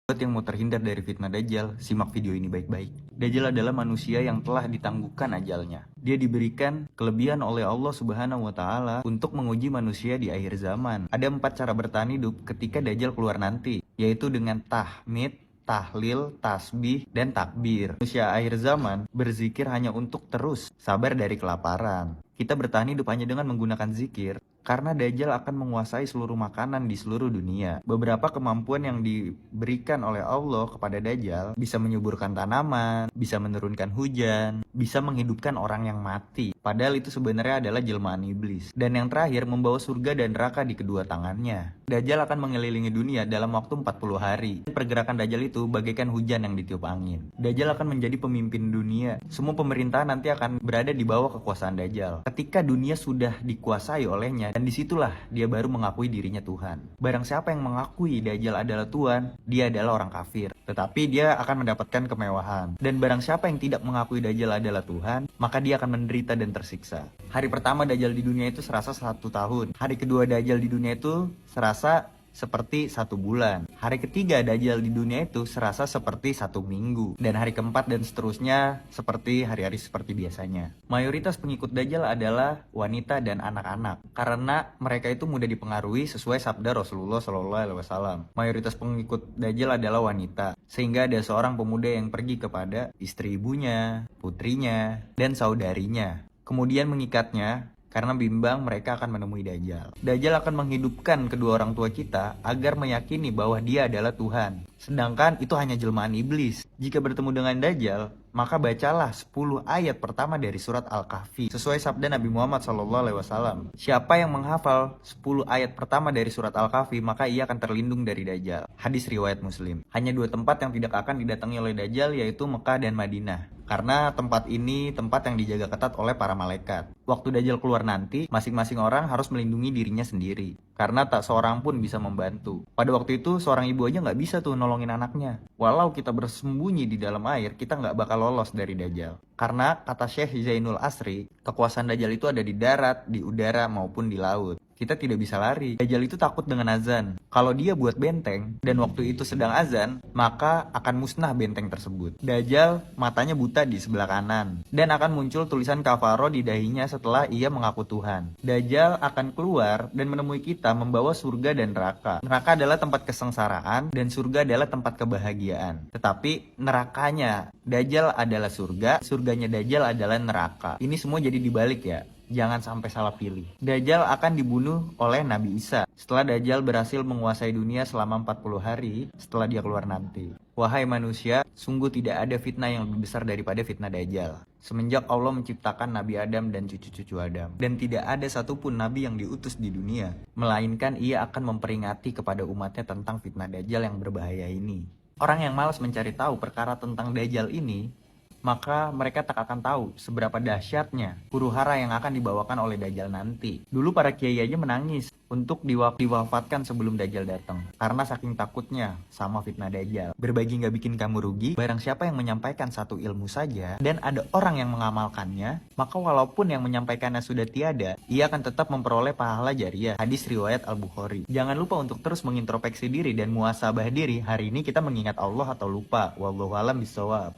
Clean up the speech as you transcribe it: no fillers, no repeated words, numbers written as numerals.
Buat yang mau terhindar dari fitnah Dajjal, simak video ini baik-baik. Dajjal adalah manusia yang telah ditangguhkan ajalnya. Dia diberikan kelebihan oleh Allah Subhanahu wa Ta'ala untuk menguji manusia di akhir zaman. Ada 4 cara bertahan hidup ketika Dajjal keluar nanti, yaitu dengan tahmid, tahlil, tasbih, dan takbir. Manusia akhir zaman berzikir hanya untuk terus sabar dari kelaparan. Kita bertahan hidup hanya dengan menggunakan zikir, karena Dajjal akan menguasai seluruh makanan di seluruh dunia. Beberapa kemampuan yang diberikan oleh Allah kepada Dajjal bisa menyuburkan tanaman, bisa menurunkan hujan, bisa menghidupkan orang yang mati. Padahal itu sebenarnya adalah jelmaan iblis. Dan yang terakhir, membawa surga dan neraka di kedua tangannya. Dajjal akan mengelilingi dunia dalam waktu 40 hari. Pergerakan Dajjal itu bagaikan hujan yang ditiup angin. Dajjal akan menjadi pemimpin dunia. Semua pemerintahan nanti akan berada di bawah kekuasaan Dajjal. Ketika dunia sudah dikuasai olehnya, dan disitulah dia baru mengakui dirinya Tuhan. Barang siapa yang mengakui Dajjal adalah Tuhan, dia adalah orang kafir. Tetapi dia akan mendapatkan kemewahan. Dan barang siapa yang tidak mengakui Dajjal adalah Tuhan, maka dia akan menderita dan tersiksa. Hari pertama Dajjal di dunia itu serasa 1 tahun. Hari kedua Dajjal di dunia itu serasa seperti 1 bulan. Hari ketiga Dajjal di dunia itu serasa seperti 1 minggu. Dan hari keempat dan seterusnya seperti hari-hari seperti biasanya. Mayoritas pengikut Dajjal adalah wanita dan anak-anak. Karena mereka itu mudah dipengaruhi sesuai sabda Rasulullah SAW. Mayoritas pengikut Dajjal adalah wanita. Sehingga ada seorang pemuda yang pergi kepada istri ibunya, putrinya, dan saudarinya. Kemudian mengikatnya, karena bimbang mereka akan menemui Dajjal. Dajjal akan menghidupkan kedua orang tua kita agar meyakini bahwa dia adalah Tuhan. Sedangkan itu hanya jelmaan iblis. Jika bertemu dengan Dajjal, maka bacalah 10 ayat pertama dari surat Al-Kahfi. Sesuai sabda Nabi Muhammad SAW. Siapa yang menghafal 10 ayat pertama dari surat Al-Kahfi, maka ia akan terlindung dari Dajjal. Hadis riwayat Muslim. Hanya 2 tempat yang tidak akan didatangi oleh Dajjal, yaitu Mekah dan Madinah. Karena tempat ini tempat yang dijaga ketat oleh para malaikat. Waktu Dajjal keluar nanti, masing-masing orang harus melindungi dirinya sendiri. Karena tak seorang pun bisa membantu. Pada waktu itu, seorang ibu aja nggak bisa tuh nolongin anaknya. Walau kita bersembunyi di dalam air, kita nggak bakal lolos dari Dajjal. Karena kata Syekh Zainul Asri, kekuasaan Dajjal itu ada di darat, di udara, maupun di laut. Kita tidak bisa lari. Dajjal itu takut dengan azan. Kalau dia buat benteng, dan waktu itu sedang azan, maka akan musnah benteng tersebut. Dajjal matanya buta di sebelah kanan, dan akan muncul tulisan kafaro di dahinya setelah ia mengaku Tuhan. Dajjal akan keluar dan menemui kita membawa surga dan neraka. Neraka adalah tempat kesengsaraan, dan surga adalah tempat kebahagiaan. Tetapi nerakanya Dajjal adalah surga, surganya Dajjal adalah neraka. Ini semua jadi dibalik ya. Jangan sampai salah pilih. Dajjal akan dibunuh oleh Nabi Isa setelah Dajjal berhasil menguasai dunia selama 40 hari setelah dia keluar nanti. Wahai manusia, sungguh tidak ada fitnah yang lebih besar daripada fitnah Dajjal. Semenjak Allah menciptakan Nabi Adam dan cucu-cucu Adam. Dan tidak ada satupun Nabi yang diutus di dunia, melainkan ia akan memperingati kepada umatnya tentang fitnah Dajjal yang berbahaya ini. Orang yang malas mencari tahu perkara tentang Dajjal ini, maka mereka tak akan tahu seberapa dahsyatnya huru-hara yang akan dibawakan oleh Dajjal nanti. Dulu para kiai aja menangis untuk diwafatkan sebelum Dajjal datang, karena saking takutnya sama fitnah Dajjal. Berbagi gak bikin kamu rugi. Barang siapa yang menyampaikan satu ilmu saja, dan ada orang yang mengamalkannya, maka walaupun yang menyampaikannya sudah tiada, ia akan tetap memperoleh pahala jariah. Hadis riwayat Al-Bukhari. Jangan lupa untuk terus mengintrospeksi diri dan muhasabah diri. Hari ini kita mengingat Allah atau lupa. Wallahu a'lam bishawab.